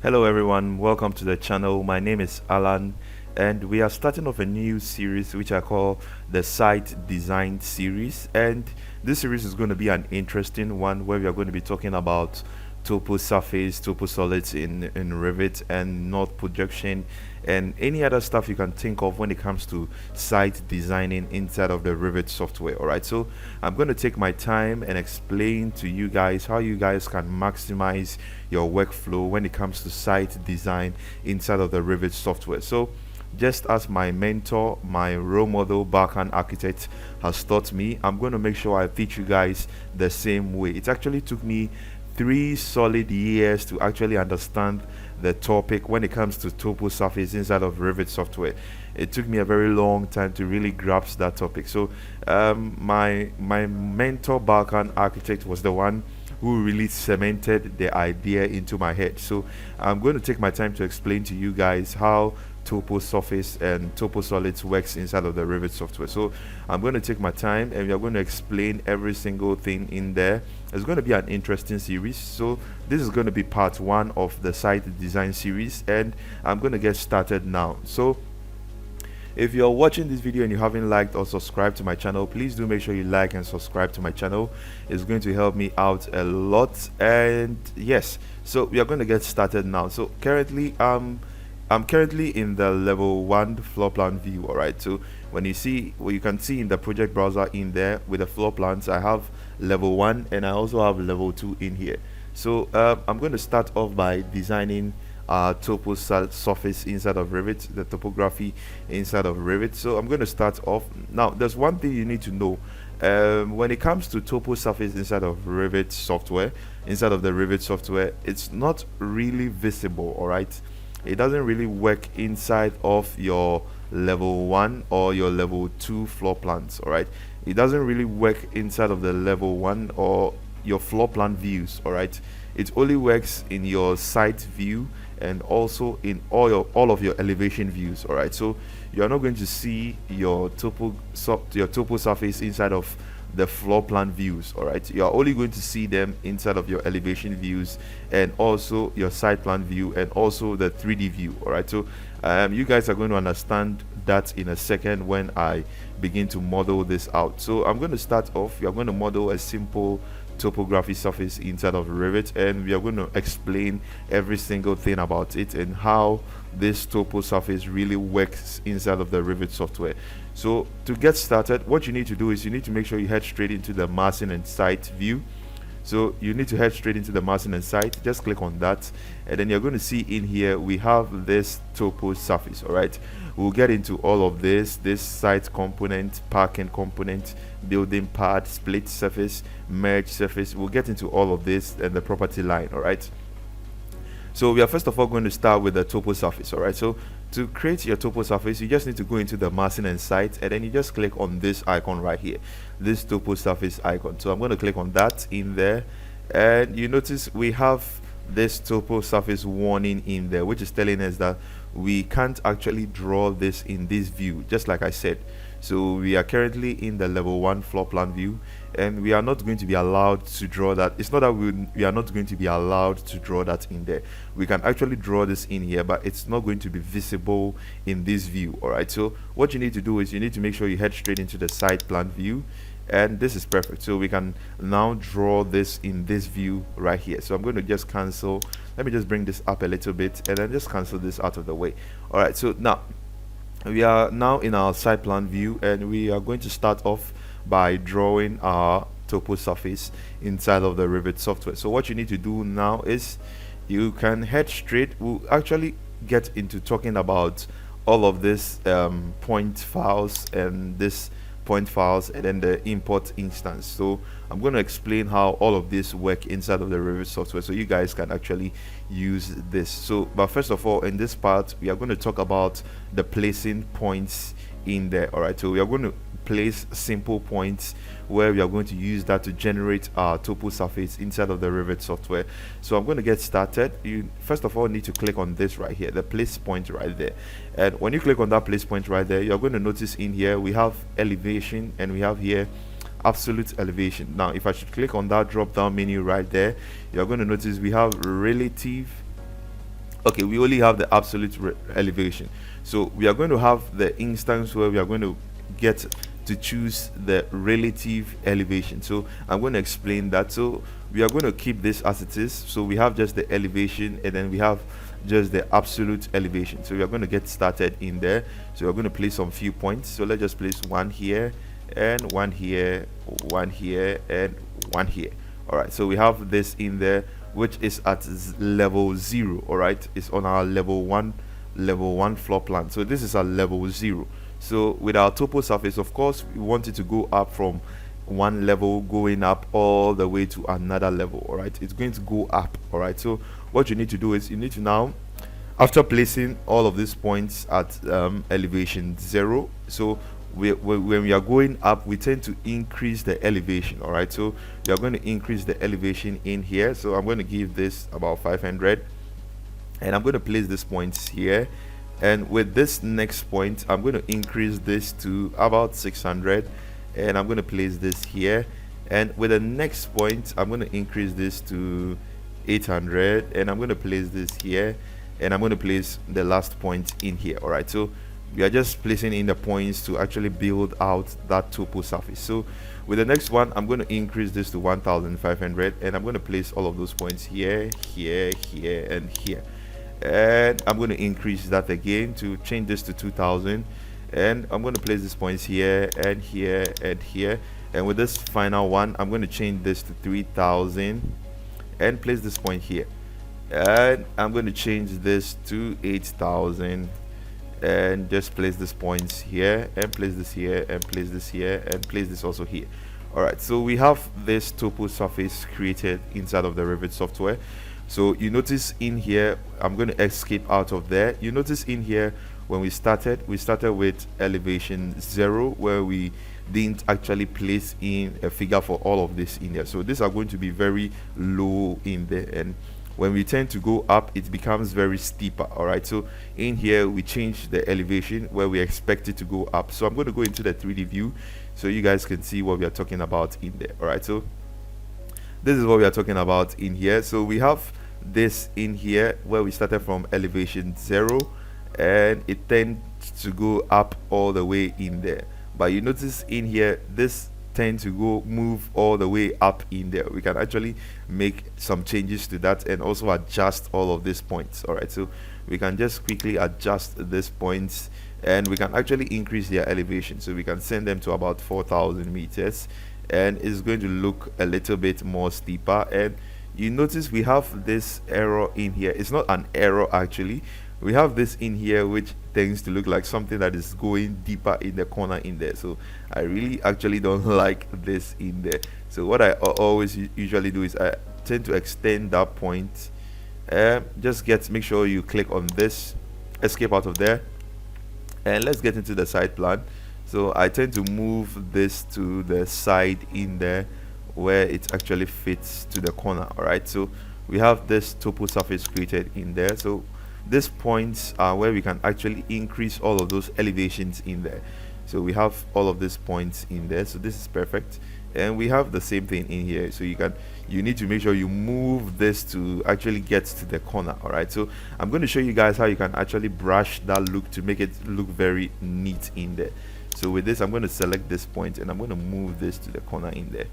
Hello everyone, welcome to the channel. My name is Alan and we are starting off a new series which I call the Site Design series, and this series is going to be an interesting one where we are going to be talking about topo surface, topo solids in Revit, and north projection and any other stuff you can think of when it comes to site designing inside of the Revit software. Alright, so I'm going to take my time and explain to you guys how you guys can maximize your workflow when it comes to site design inside of the Revit software. So just as my mentor, my role model, backhand architect has taught me, I'm going to make sure I teach you guys the same way. It actually took me 3 solid years to actually understand the topic when it comes to topo surface inside of Revit software. It took me a very long time to really grasp that topic. So my mentor, backhand architect, was the one who really cemented the idea into my head. So I'm going to take my time to explain to you guys how topo surface and topo solids works inside of the Revit software. So I'm going to take my time and we are going to explain every single thing in there. It's going to be an interesting series. So this is going to be part 1 of the site design series, and I'm going to get started now. So if you're watching this video and you haven't liked or subscribed to my channel, please do make sure you like and subscribe to my channel. It's going to help me out a lot. And yes, so we are going to get started now. So currently I'm currently in the level 1 floor plan view. Alright, so when you see what you can see in the project browser in there with the floor plans, I have level 1 and I also have level 2 in here. So I'm going to start off by designing topo surface inside of Revit, the topography inside of Revit. So I'm going to start off now. There's one thing you need to know when it comes to topo surface inside of Revit software, inside of the Revit software, it's not really visible. All right, it doesn't really work inside of your level 1 or your level 2 floor plans. All right, it doesn't really work inside of the level 1 or your floor plan views. All right, it only works in your site view and also in all of your elevation views. All right, so you're not going to see your topo surface inside of the floor plan views. All right, you're only going to see them inside of your elevation views and also your site plan view and also the 3D view. All right, so you guys are going to understand that in a second when I begin to model this out. So I'm going to start off. We are going to model a simple topography surface inside of Revit, and we are going to explain every single thing about it and how this topo surface really works inside of the Revit software. So to get started, what you need to do is you need to make sure you head straight into the massing and site view. So you need to head straight into the massing and site. Just click on that, and then you're going to see in here we have this topo surface. All right, we'll get into all of this site component, parking component, building part, split surface, merge surface. We'll get into all of this and the property line. All right, so we are first of all going to start with the topo surface. All right, so to create your topo surface, you just need to go into the massing and site, and then you just click on this icon right here, this topo surface icon. So I'm going to click on that in there, and you notice we have this topo surface warning in there, which is telling us that we can't actually draw this in this view, just like I said. So we are currently in the level 1 floor plan view, and we are not going to be allowed to draw that. It's not that we are not going to be allowed to draw that in there. We can actually draw this in here, but it's not going to be visible in this view. All right, so what you need to do is you need to make sure you head straight into the site plan view, and this is perfect. So we can now draw this in this view right here. So I'm going to just cancel. Let me just bring this up a little bit and then just cancel this out of the way. All right, so now we are now in our site plan view, and we are going to start off by drawing our topo surface inside of the Revit software. So what you need to do now is you can head straight. We'll actually get into talking about all of this point files and this point files and then the import instance. So I'm going to explain how all of this work inside of the Revit software so you guys can actually use this. So but first of all, in this part we are going to talk about the placing points in there. All right, so we are going to place simple points where we are going to use that to generate our topo surface inside of the Revit software. So I'm going to get started. You first of all need to click on this right here, the place point right there, and when you click on that place point right there, you're going to notice in here we have elevation and we have here absolute elevation. Now if I should click on that drop down menu right there, you're going to notice we have relative Okay, we only have the absolute elevation, so we are going to have the instance where we are going to get to choose the relative elevation. So I'm going to explain that. So we are going to keep this as it is, so we have just the elevation and then we have just the absolute elevation. So we are going to get started in there. So we're going to place some few points. So let's just place one here and one here, one here, and one here. All right, so we have this in there, which is at level 0. All right, it's on our level 1 floor plan. So this is our level 0. So with our topo surface, of course, we want it to go up from one level, going up all the way to another level. All right, it's going to go up. All right, so what you need to do is you need to now, after placing all of these points at elevation 0, so when we are going up, we tend to increase the elevation. All right, so we are going to increase the elevation in here. So I'm going to give this about 500, and I'm going to place these points here, and with this next point I'm going to increase this to about 600, and I'm going to place this here, and with the next point I'm going to increase this to 800, and I'm going to place this here, and I'm going to place the last point in here. All right, so we are just placing in the points to actually build out that topo surface. So with the next one, I'm going to increase this to 1500, and I'm going to place all of those points here, here, here, and here, and I'm going to increase that again to change this to 2000, and I'm going to place these points here and here and here, and with this final one I'm going to change this to 3000 and place this point here, and I'm going to change this to 8000 and just place these points here and place this here and place this here and place this also here. All right, so we have this topo surface created inside of the Revit software. So you notice in here, I'm going to escape out of there. You notice in here, when we started with elevation 0, where we didn't actually place in a figure for all of this in there. So these are going to be very low in there, and when we tend to go up, it becomes very steeper. All right, so in here we change the elevation where we expect it to go up. So I'm going to go into the 3D view so you guys can see what we are talking about in there. All right, so this is what we are talking about in here. So we have this in here where we started from elevation 0, and it tends to go up all the way in there. But you notice in here, this tend to move all the way up in there. We can actually make some changes to that and also adjust all of these points. All right, so we can just quickly adjust these points, and we can actually increase their elevation. So we can send them to about 4000 meters, and it's going to look a little bit more steeper. And you notice we have this error in here. It's not an error actually. We have this in here which tends to look like something that is going deeper in the corner in there. So I really actually don't like this in there. So what I always usually do is I tend to extend that point. Make sure you click on this, escape out of there, and let's get into the side plan. So I tend to move this to the side in there where it actually fits to the corner. All right, so we have this topo surface created in there. So these points are where we can actually increase all of those elevations in there. So we have all of these points in there, so this is perfect. And we have the same thing in here, so you need to make sure you move this to actually get to the corner. All right, so I'm going to show you guys how you can actually brush that look to make it look very neat in there. So with this, I'm going to select this point and I'm going to move this to the corner in there.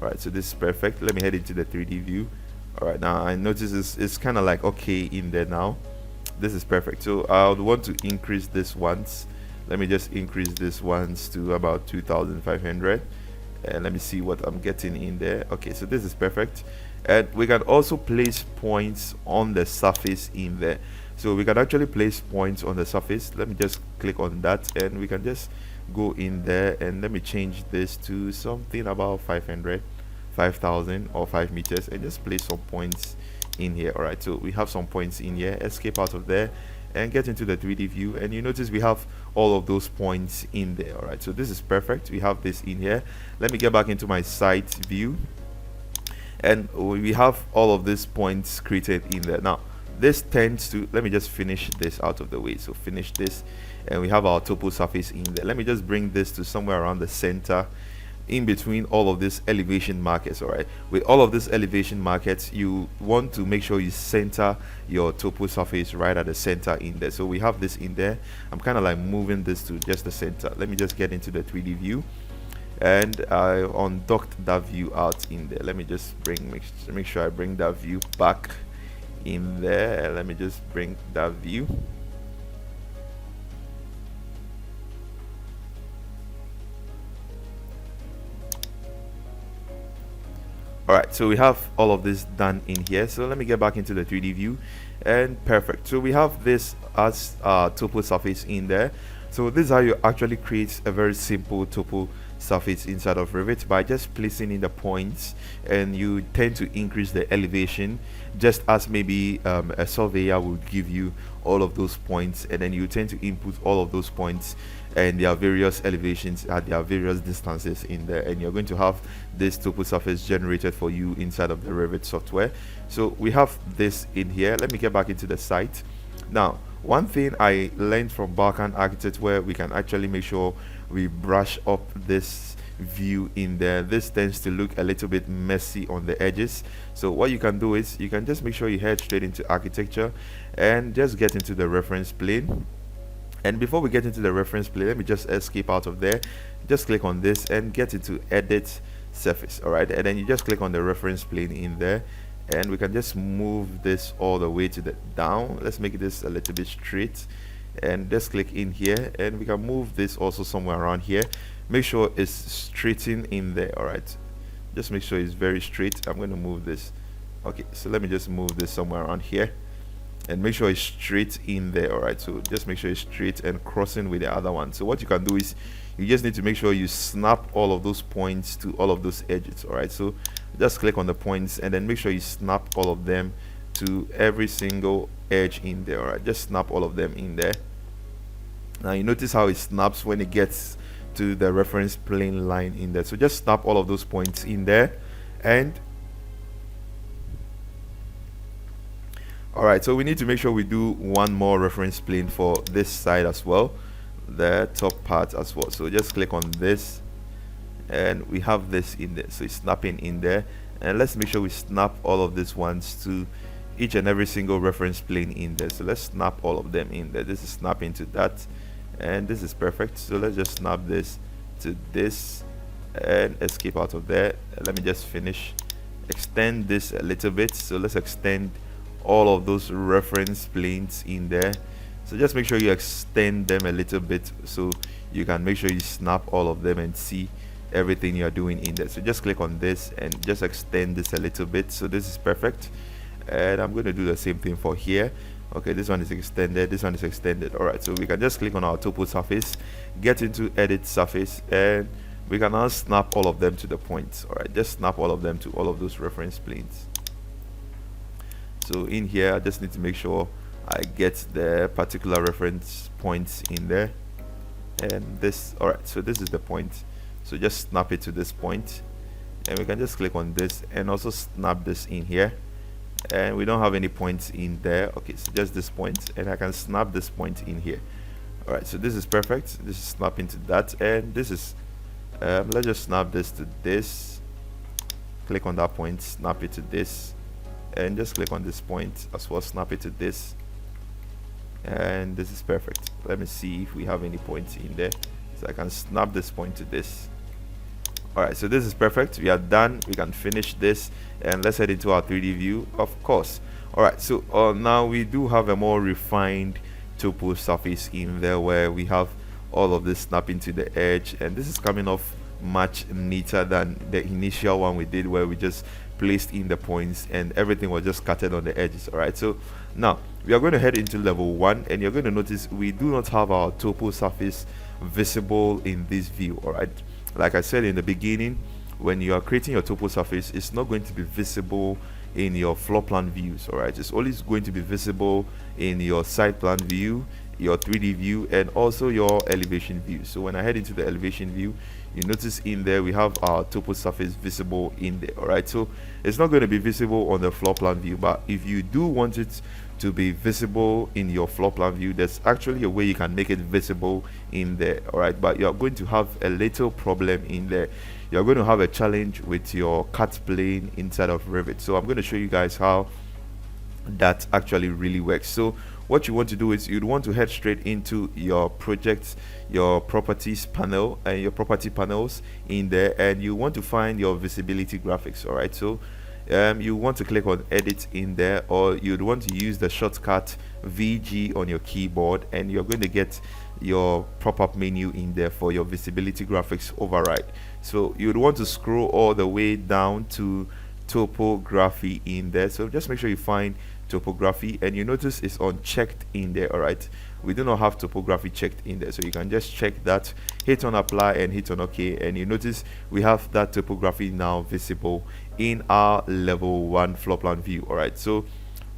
All right, so this is perfect. Let me head into the 3D view. All right, now I notice it's kind of like okay in there now. This is perfect. So I would want to increase this once. Let me just increase this once to about 2500, and let me see what I'm getting in there. Okay, so this is perfect. And we can also place points on the surface in there. So we can actually place points on the surface. Let me just click on that, and we can just go in there, and let me change this to something about 5000 or 5 meters, and just place some points in here. All right, so we have some points in here. Escape out of there and get into the 3D view, and you notice we have all of those points in there. All right, so this is perfect. We have this in here. Let me get back into my site view, and we have all of these points created in there. Now this tends to, let me just finish this out of the way. So finish this, and we have our topo surface in there. Let me just bring this to somewhere around the center in between all of these elevation markers. All right, with all of these elevation markers, you want to make sure you center your topo surface right at the center in there. So we have this in there. I'm kind of like moving this to just the center. Let me just get into the 3D view, and I undocked that view out in there. Let me just make sure I bring that view back in there. Let me just bring that view. All right, so we have all of this done in here. So let me get back into the 3D view, and perfect. So we have this as topo surface in there. So this is how you actually create a very simple topo surface inside of Revit, by just placing in the points, and you tend to increase the elevation, just as maybe a surveyor will give you all of those points, and then you tend to input all of those points and their various elevations at their various distances in there, and you're going to have this topo surface generated for you inside of the Revit software. So we have this in here. Let me get back into the site now. One thing I learned from Balkan Architect, where we can actually make sure we brush up this view in there. This tends to look a little bit messy on the edges. So what you can do is you can just make sure you head straight into architecture and just get into the reference plane. And before we get into the reference plane, let me just escape out of there. Just click on this and get into edit surface. All right, and then you just click on the reference plane in there, and we can just move this all the way to the down. Let's make this a little bit straight, and just click in here, and we can move this also somewhere around here. Make sure it's straighten in there. All right, just make sure it's very straight. I'm going to move this. Okay, so let me just move this somewhere around here, and make sure it's straight in there. All right, so just make sure it's straight and crossing with the other one. So what you can do is you just need to make sure you snap all of those points to all of those edges. All right, so just click on the points and then make sure you snap all of them to every single edge in there. All right, just snap all of them in there. Now you notice how it snaps when it gets to the reference plane line in there. So just snap all of those points in there. And all right, so we need to make sure we do one more reference plane for this side as well, the top part as well. So just click on this, and we have this in there. So it's snapping in there, and let's make sure we snap all of these ones to each and every single reference plane in there. So let's snap all of them in there. This is snapping to that, and this is perfect. So let's just snap this to this and escape out of there. Let me just finish, extend this a little bit. So let's extend all of those reference planes in there. So just make sure you extend them a little bit so you can make sure you snap all of them and see everything you're doing in there. So just click on this and just extend this a little bit. So this is perfect, and I'm going to do the same thing for here. Okay, this one is extended, this one is extended. All right, so we can just click on our topo surface, get into edit surface, and we can now snap all of them to the points. All right, just snap all of them to all of those reference planes. So in here I just need to make sure I get the particular reference points in there, and this. All right, so this is the point, so just snap it to this point, and we can just click on this and also snap this in here, and we don't have any points in there. Okay, so just this point, and I can snap this point in here. All right, so this is perfect. This is snapping to that, and this is let's just snap this to this, click on that point, snap it to this, and just click on this point as well, snap it to this, and this is perfect. Let me see if we have any points in there, so I can snap this point to this. All right, so this is perfect. We are done. We can finish this, and let's head into our 3D view, of course. All right, so now we do have a more refined topo surface in there, where we have all of this snapping to the edge, and this is coming off much neater than the initial one we did, where we just placed in the points and everything was just scattered on the edges. All right, so now we are going to head into level 1, and you're going to notice we do not have our topo surface visible in this view. All right, like I said in the beginning, when you are creating your topo surface, it's not going to be visible in your floor plan views. All right, it's always going to be visible in your site plan view your 3D view, and also your elevation view. So when I head into the elevation view, you notice in there we have our topo surface visible in there. All right, so it's not going to be visible on the floor plan view, but if you do want it to be visible in your floor plan view, there's actually a way you can make it visible in there. All right, but you are going to have a little problem in there. You're going to have a challenge with your cut plane inside of Revit. So I'm going to show you guys how that actually really works. So what you want to do is you'd want to head straight into your projects, your properties panel, and your property panels in there, and you want to find your visibility graphics. All right, so you want to click on edit in there, or you'd want to use the shortcut VG on your keyboard, and you're going to get your pop-up menu in there for your visibility graphics override. So you'd want to scroll all the way down to topography in there. So just make sure you find topography, and you notice it's unchecked in there. All right, we do not have topography checked in there, so you can just check that, hit on apply and hit on OK, and you notice we have that topography now visible in our level 1 floor plan view. All right, so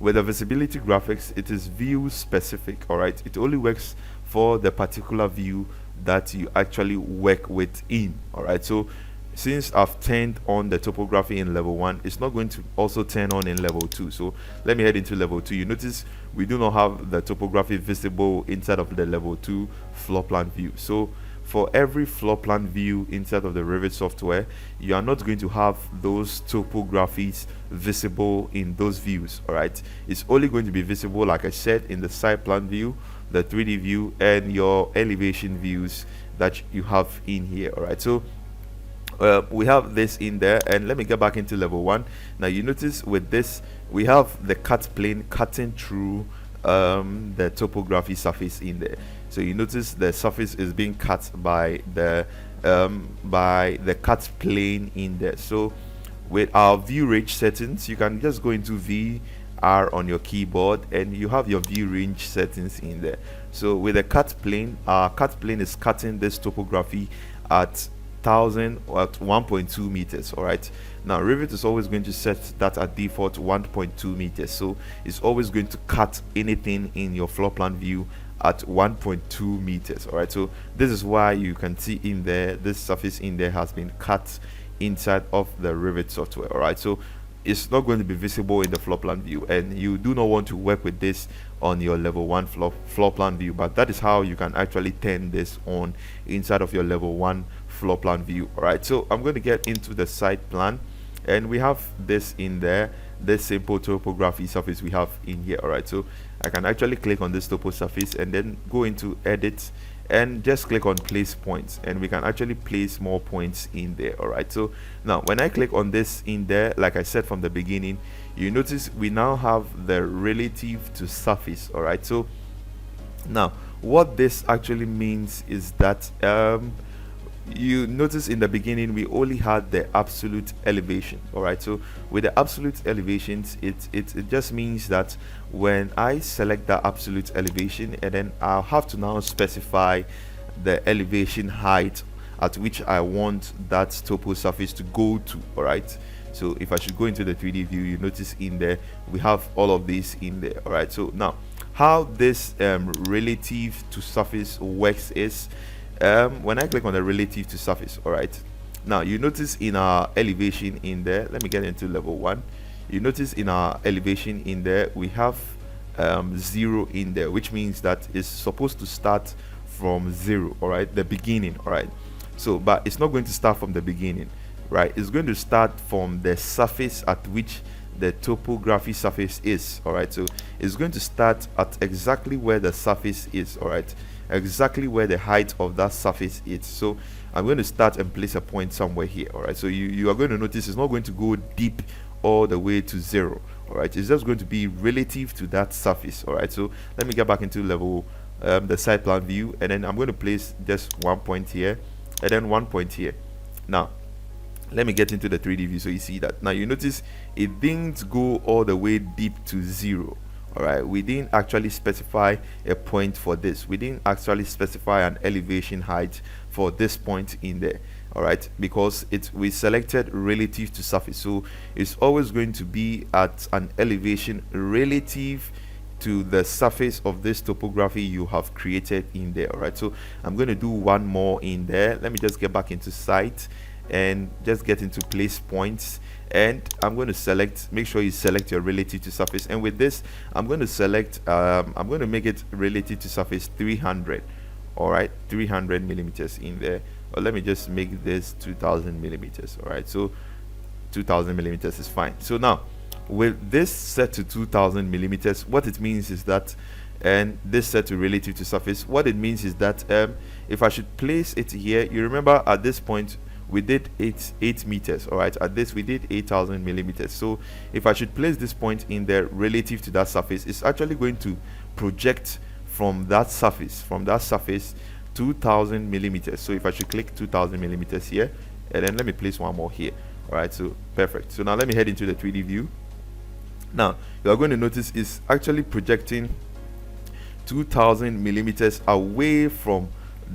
with the visibility graphics, it is view specific. All right, it only works for the particular view that you actually work with in. All right, so since I've turned on the topography in level 1, it's not going to also turn on in level 2. So let me head into level 2. You notice we do not have the topography visible inside of the level 2 floor plan view. So for every floor plan view inside of the Revit software, you are not going to have those topographies visible in those views. All right, it's only going to be visible, like I said, in the side plan view, the 3D view, and your elevation views that you have in here. All right, so we have this in there, and let me get back into level 1. Now you notice with this we have the cut plane cutting through the topography surface in there. So you notice the surface is being cut by the cut plane in there. So with our view range settings, you can just go into VR on your keyboard, and you have your view range settings in there. So with the cut plane, our cut plane is cutting this topography at 1000 or at 1.2 meters. All right, now Revit is always going to set that at default 1.2 meters, so it's always going to cut anything in your floor plan view at 1.2 meters. All right, so this is why you can see in there this surface in there has been cut inside of the Revit software. All right, so it's not going to be visible in the floor plan view, and you do not want to work with this on your level 1 floor plan view, but that is how you can actually turn this on inside of your level 1 floor plan view. All right, so I'm going to get into the site plan, and we have this in there, this simple topography surface we have in here. All right, so I can actually click on this topo surface and then go into edit and just click on place points, and we can actually place more points in there. All right, so now when I click on this in there, like I said from the beginning, you notice we now have the relative to surface. All right, so now what this actually means is that you notice in the beginning we only had the absolute elevation. All right, so with the absolute elevations, it just means that when I select the absolute elevation, and then I'll have to now specify the elevation height at which I want that topo surface to go to. All right, so if I should go into the 3D view, you notice in there we have all of this in there. All right, so now how this relative to surface works is when I click on the relative to surface, all right, now you notice in our elevation in there, let me get into level 1. You notice in our elevation in there we have 0 in there, which means that it's supposed to start from 0. All right, the beginning. All right, so but it's not going to start from the beginning, right? It's going to start from the surface at which the topography surface is. All right, so it's going to start at exactly where the surface is. All right, exactly where the height of that surface is. So I'm going to start and place a point somewhere here. All right, so you are going to notice it's not going to go deep all the way to 0. All right, it's just going to be relative to that surface. All right, so let me get back into level the side plan view, and then I'm going to place just 1 point here and then 1 point here. Now let me get into the 3D view so you see that. Now you notice it didn't go all the way deep to 0. All right, we didn't actually specify a point for this. We didn't actually specify an elevation height for this point in there. All right, because we selected relative to surface, so it's always going to be at an elevation relative to the surface of this topography you have created in there. All right, so I'm going to do one more in there. Let me just get back into site and just get into place points, and I'm going to select, make sure you select your relative to surface, and with this I'm going to select I'm going to make it relative to surface 300. All right, 300 millimeters in there, or let me just make this 2000 millimeters. All right, so 2000 millimeters is fine. So now with this set to 2000 millimeters, what it means is that, and this set to relative to surface, what it means is that if I should place it here, you remember at this point we did 8 meters. All right, at this we did 8000 millimeters. So if I should place this point in there relative to that surface, it's actually going to project from that surface 2000 millimeters. So if I should click 2000 millimeters here, and then let me place one more here. All right, so perfect. So now let me head into the 3D view. Now you are going to notice it's actually projecting 2000 millimeters away from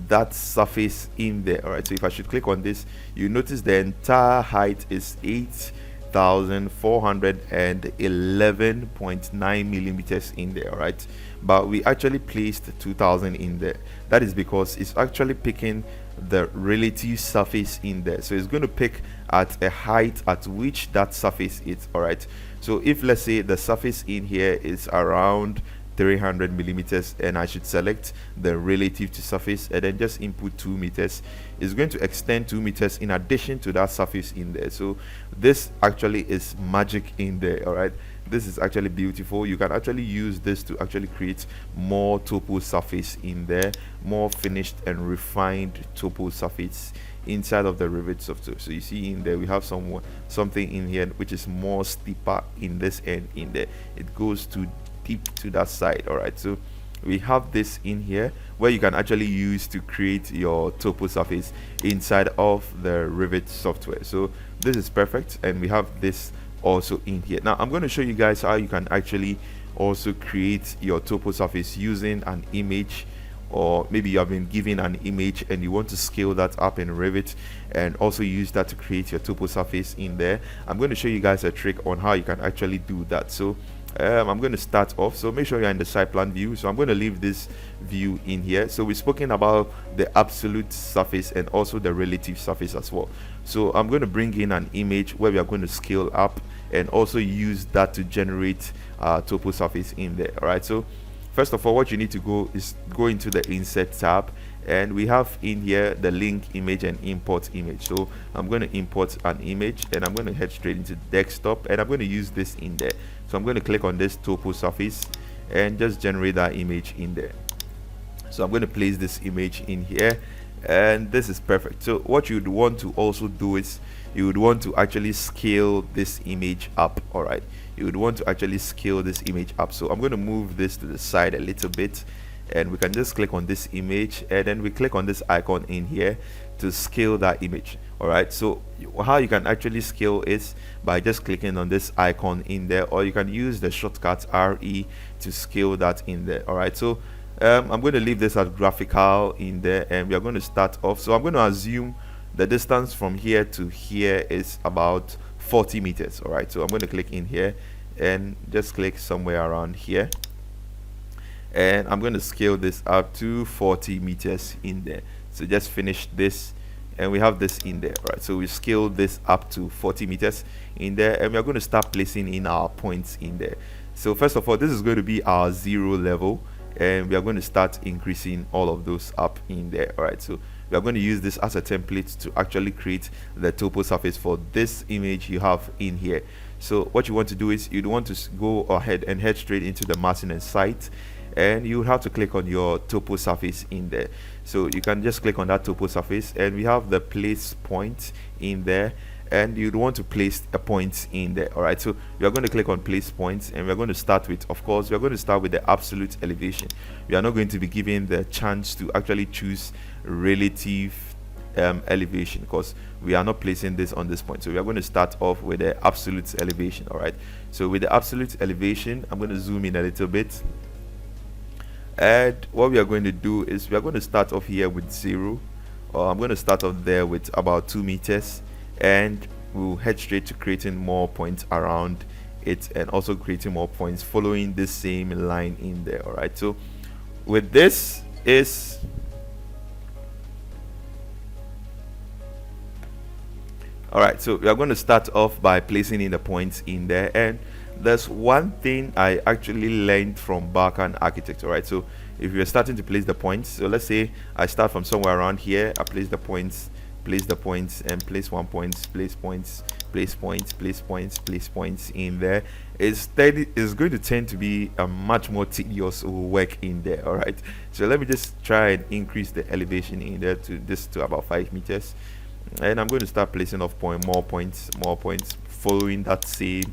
that surface in there. All right, so if I should click on this, you notice the entire height is 8411.9 millimeters in there. All right, but we actually placed 2000 in there. That is because it's actually picking the relative surface in there, so it's going to pick at a height at which that surface is. All right, so if let's say the surface in here is around 300 millimeters, and I should select the relative to surface and then just input 2 meters, it's going to extend 2 meters in addition to that surface in there. So this actually is magic in there. All right, this is actually beautiful. You can actually use this to actually create more topo surface in there, more finished and refined topo surface inside of the Revit software. So you see in there we have something in here which is more steeper in this end in there. It goes to deep to that side. All right, so we have this in here where you can actually use to create your topo surface inside of the Revit software. So this is perfect, and we have this also in here. Now I'm going to show you guys how you can actually also create your topo surface using an image, or maybe you have been given an image and you want to scale that up in Revit and also use that to create your topo surface in there. I'm going to show you guys a trick on how you can actually do that. So I'm going to start off, so make sure you're in the site plan view. So I'm going to leave this view in here. So we've spoken about the absolute surface and also the relative surface as well. So I'm going to bring in an image where we are going to scale up and also use that to generate topo surface in there. All right, so first of all, what you need to go is go into the insert tab, and we have in here the link image and import image. So I'm going to import an image, and I'm going to head straight into desktop, and I'm going to use this in there. So I'm going to click on this topo surface and just generate that image in there. So I'm going to place this image in here, and this is perfect. So what you'd want to also do is you would want to actually scale this image up. All right, you would want to actually scale this image up. So I'm going to move this to the side a little bit, and we can just click on this image, and then we click on this icon in here to scale that image. All right, so how you can actually scale is by just clicking on this icon in there, or you can use the shortcut RE to scale that in there. All right, so I'm going to leave this as graphical in there, and we are going to start off. So I'm going to assume the distance from here to here is about 40 meters. All right, so I'm going to click in here and just click somewhere around here, and I'm going to scale this up to 40 meters in there. So just finish this, and we have this in there. Right, so we scale this up to 40 meters in there, and we are going to start placing in our points in there. So first of all, this is going to be our 0 level, and we are going to start increasing all of those up in there. All right, so we are going to use this as a template to actually create the topo surface for this image you have in here. So what you want to do is you'd want to go ahead and head straight into the maintenance site, and you have to click on your topo surface in there. So you can just click on that topo surface, and we have the place point in there, and you'd want to place a point in there. All right, so we are going to click on place points, and we're going to start with, of course, we're going to start with the absolute elevation. We are not going to be given the chance to actually choose relative elevation because we are not placing this on this point. So we are going to start off with the absolute elevation. All right, so with the absolute elevation, I'm going to zoom in a little bit, and what we are going to do is we are going to start off here with 0, or I'm going to start off there with about 2 meters, and we'll head straight to creating more points around it and also creating more points following this same line in there. All right, so with this is all right, so we are going to start off by placing in the points in there, and there's one thing I actually learned from background architect. All right, so if you're starting to place the points, so let's say I start from somewhere around here, I place the points, and place 1 point, place points, place points, place points, place points in there. It's going to tend to be a much more tedious work in there. All right, so let me just try and increase the elevation in there to about 5 meters, and I'm going to start placing off more points, following that same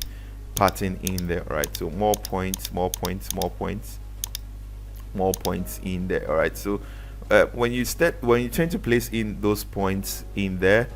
pattern in there. All right, so more points, more points, more points, more points in there. All right, so when you tend to place in those points in there,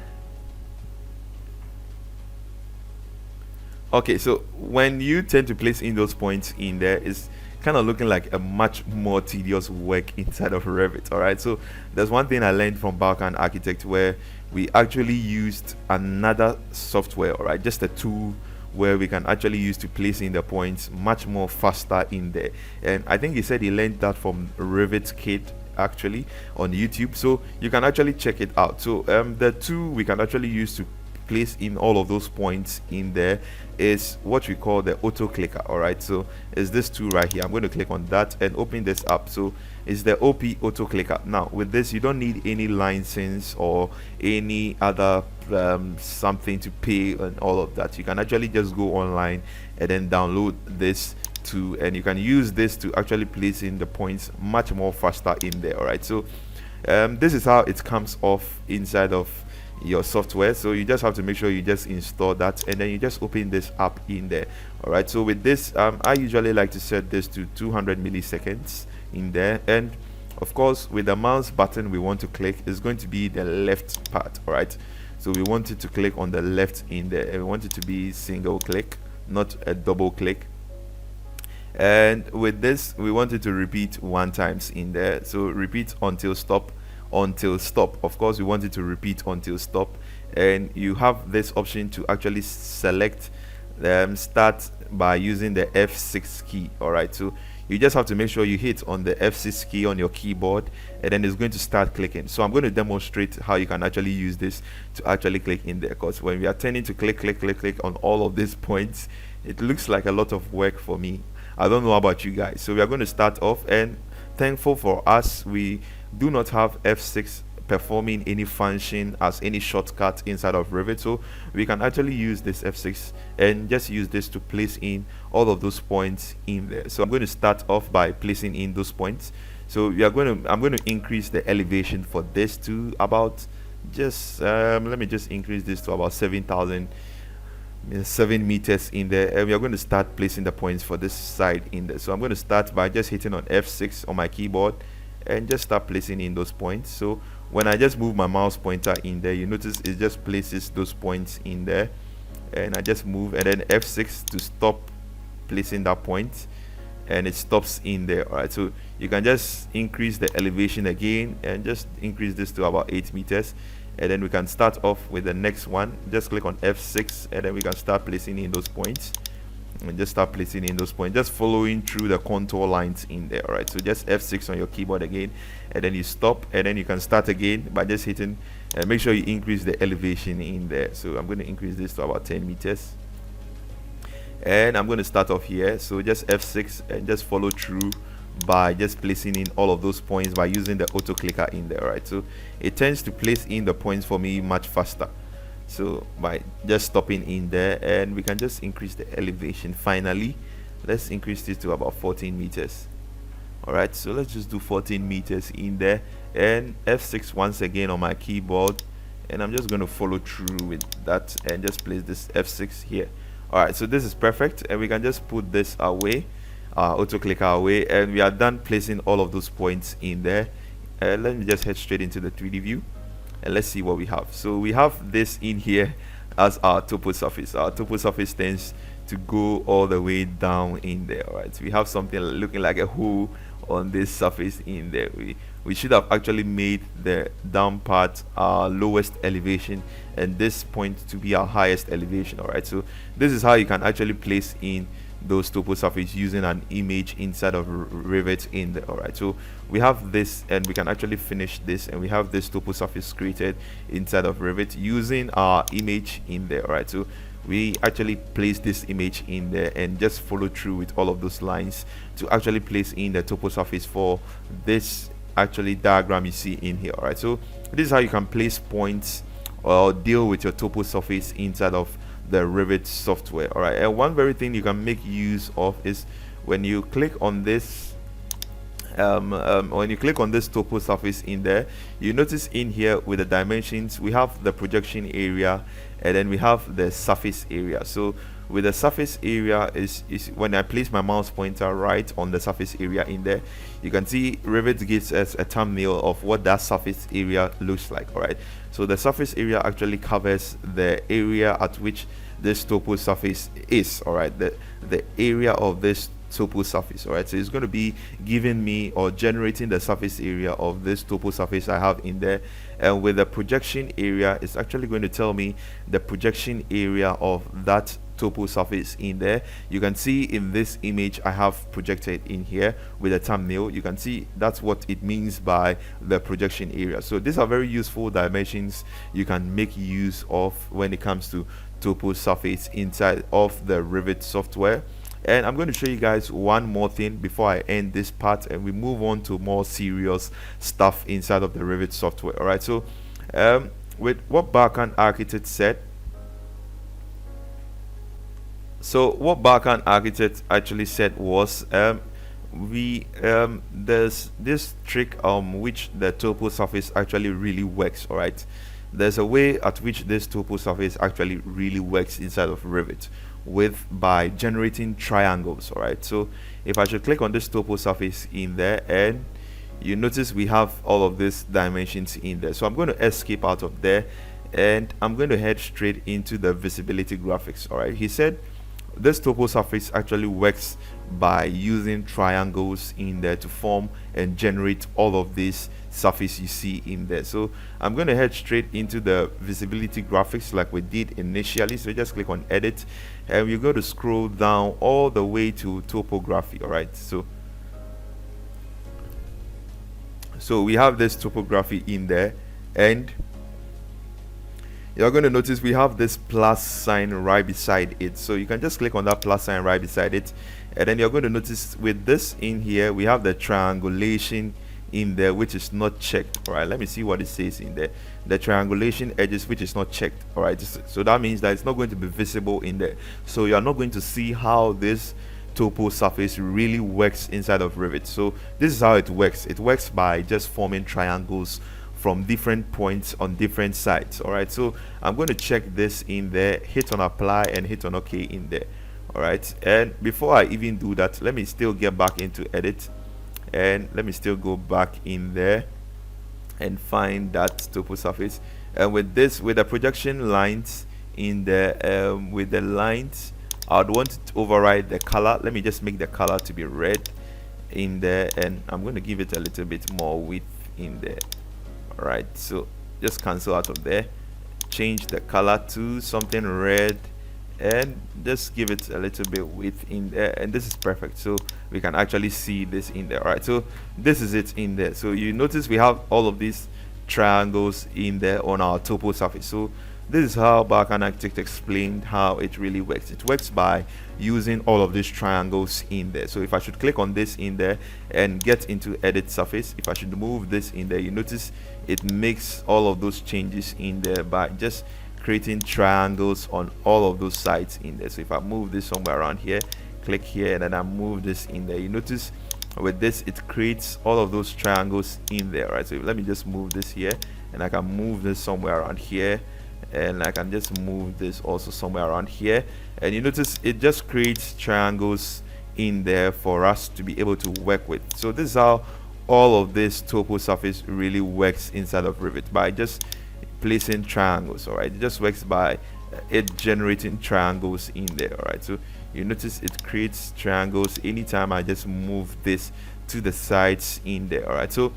okay, so when you tend to place in those points in there, it's kind of looking like a much more tedious work inside of Revit. All right, so there's one thing I learned from background architect where we actually used another software, all right, just a tool where we can actually use to place in the points much more faster in there. And I think he said he learned that from Revit Kit actually on YouTube, so you can actually check it out. So the tool we can actually use to place in all of those points in there is what we call the auto clicker. All right, so is this tool right here. I'm going to click on that and open this up. So it's the OP auto clicker. Now with this, you don't need any license or any other something to pay and all of that. You can actually just go online and then download this tool, and you can use this to actually place in the points much more faster in there. All right, so this is how it comes off inside of your software. So you just have to make sure you just install that, and then you just open this up in there. All right, so with this I usually like to set this to 200 milliseconds in there, and of course with the mouse button we want to click is going to be the left part. All right, so we want it to click on the left in there, and we want it to be single click, not a double click. And with this we want it to repeat 1 times in there, so repeat until stop. Of course we want it to repeat until stop, and you have this option to actually select start by using the F6 key. All right, so you just have to make sure you hit on the F6 key on your keyboard, and then it's going to start clicking. So I'm going to demonstrate how you can actually use this to actually click in there, because when we are tending to click on all of these points, it looks like a lot of work for me. I don't know about you guys. So we are going to start off, and thankful for us, we do not have F6 performing any function as any shortcut inside of Revit, so we can actually use this F6 and just use this to place in all of those points in there. So I'm going to start off by placing in those points. So I'm going to increase the elevation for this to about just let me just increase this to about 7 meters in there, and we are going to start placing the points for this side in there. So I'm going to start by just hitting on F6 on my keyboard and just start placing in those points. So when I just move my mouse pointer in there, you notice it just places those points in there, and I just move and then F6 to stop placing that point, and it stops in there. All right, so you can just increase the elevation again and just increase this to about 8 meters, and then we can start off with the next one. Just click on F6, and then we can start placing in those points, and just start placing in those points, just following through the contour lines in there. All right, so just F6 on your keyboard again, and then you stop, and then you can start again by just hitting, and make sure you increase the elevation in there. So I'm going to increase this to about 10 meters, and I'm going to start off here. So just F6 and just follow through by just placing in all of those points by using the auto clicker in there. All right, so it tends to place in the points for me much faster. So by just stopping in there, and we can just increase the elevation. Finally, let's increase this to about 14 meters. All right, so let's just do 14 meters in there, and F6 once again on my keyboard, and I'm just going to follow through with that and just place this F6 here. All right, so this is perfect, and we can just put this away, auto clicker away, and we are done placing all of those points in there. Let me just head straight into the 3D view, and let's see what we have. So we have this in here as our topo surface. Our topo surface tends to go all the way down in there. All right, so we have something looking like a hole on this surface in there. We we should have actually made the down part our lowest elevation and this point to be our highest elevation. All right, so this is how you can actually place in those topo surface using an image inside of Revit in there. All right, so we have this and we can actually finish this, and we have this topo surface created inside of Revit using our image in there. All right, so we actually place this image in there and just follow through with all of those lines to actually place in the topo surface for this actually diagram you see in here. All right, so this is how you can place points or deal with your topo surface inside of the Revit software. All right, and one very thing you can make use of is when you click on this when you click on this topo surface in there, you notice in here with the dimensions we have the projection area and then we have the surface area. So with the surface area is when I place my mouse pointer right on the surface area in there, you can see Revit gives us a thumbnail of what that surface area looks like. All right, so the surface area actually covers the area at which this topo surface is. All right, the area of this topo surface. All right, so it's going to be giving me or generating the surface area of this topo surface I have in there, and with the projection area it's actually going to tell me the projection area of that topo surface in there. You can see in this image I have projected in here with a thumbnail. You can see that's what it means by the projection area. So these are very useful dimensions you can make use of when it comes to topo surface inside of the Revit software. And I'm going to show you guys one more thing before I end this part and we move on to more serious stuff inside of the Revit software. All right, so with what Barkan Architect said, so what Barkan Architect actually said was there's this trick which the topo surface actually really works. All right, there's a way at which this topo surface actually really works inside of Revit by generating triangles. All right, so if I should click on this topo surface in there, and you notice we have all of these dimensions in there, so I'm going to escape out of there and I'm going to head straight into the visibility graphics. All right, he said this topo surface actually works by using triangles in there to form and generate all of this surface you see in there. So I'm going to head straight into the visibility graphics like we did initially. So just click on edit and you're going to scroll down all the way to topography. All right, so we have this topography in there, and you're going to notice we have this plus sign right beside it. So you can just click on that plus sign right beside it, and then you're going to notice with this in here we have the triangulation in there which is not checked. All right, let me see what it says in there. The triangulation edges which is not checked. All right, so that means that it's not going to be visible in there, so you're not going to see how this topo surface really works inside of Revit. So this is how it works. It works by just forming triangles from different points on different sides. All right, so I'm going to check this in there, hit on apply and hit on OK in there. All right, and before I even do that, let me still get back into edit and let me still go back in there and find that topo surface. And with this, with the projection lines in there, with the lines, I'd want to override the color. Let me just make the color to be red in there, and I'm going to give it a little bit more width in there. All right, so just cancel out of there, change the color to something red, and just give it a little bit width in there, and this is perfect, so we can actually see this in there. All right, so this is it in there. So you notice we have all of these triangles in there on our topo surface. So this is how Barkan Architect explained how it really works. It works by using all of these triangles in there. So if I should click on this in there and get into edit surface, if I should move this in there, you notice it makes all of those changes in there by just creating triangles on all of those sides in there. So if I move this somewhere around here, click here, and then I move this in there, you notice with this it creates all of those triangles in there. Right, so let me just move this here, and I can move this somewhere around here, and I can just move this also somewhere around here, and you notice it just creates triangles in there for us to be able to work with. So this is how all of this topo surface really works inside of Revit, by just placing triangles. All right, it just works by it generating triangles in there. All right, so you notice it creates triangles anytime I just move this to the sides in there. All right, so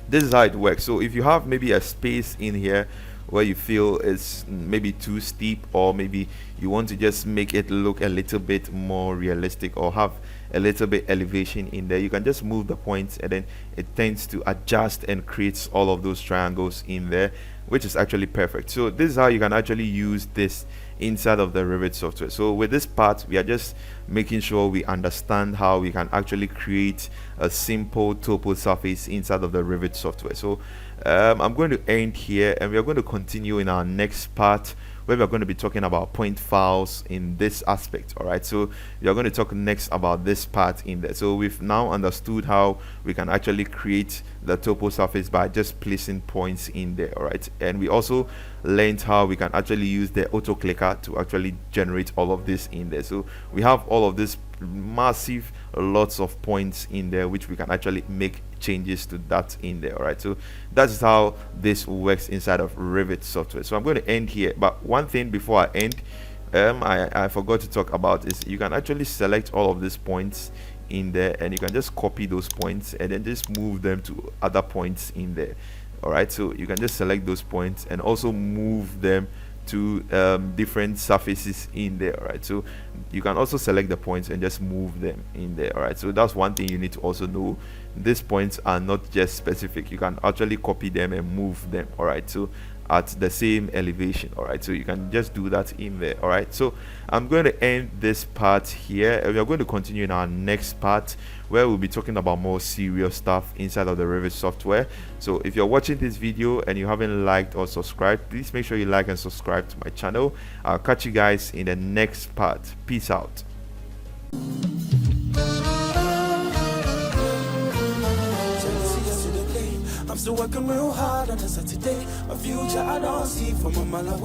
this is how it works. So if you have maybe a space in here where you feel it's maybe too steep, or maybe you want to just make it look a little bit more realistic or have a little bit elevation in there, you can just move the points, and then it tends to adjust and creates all of those triangles in there, which is actually perfect. So this is how you can actually use this inside of the Revit software. So with this part, we are just making sure we understand how we can actually create a simple topo surface inside of the Revit software. So I'm going to end here, and we are going to continue in our next part, where we are going to be talking about point files in this aspect. All right, so we are going to talk next about this part in there. So we've now understood how we can actually create the topo surface by just placing points in there. All right, and we also learned how we can actually use the auto clicker to actually generate all of this in there. So we have all of this massive lots of points in there, which we can actually make changes to that in there. All right, so that's how this works inside of Revit software. So I'm going to end here, but one thing before I end, I forgot to talk about is you can actually select all of these points in there, and you can just copy those points and then just move them to other points in there. All right, so you can just select those points and also move them to different surfaces in there. All right, so you can also select the points and just move them in there. All right, so that's one thing you need to also know. These points are not just specific, you can actually copy them and move them. All right, so at the same elevation. All right, so you can just do that in there. All right, so I'm going to end this part here, and we are going to continue in our next part, where we'll be talking about more serious stuff inside of the Revit software. So if you're watching this video and you haven't liked or subscribed, please make sure you like and subscribe to my channel. I'll catch you guys in the next part. Peace out. I'm still working real hard on a Saturday. My future I don't see from a mile away.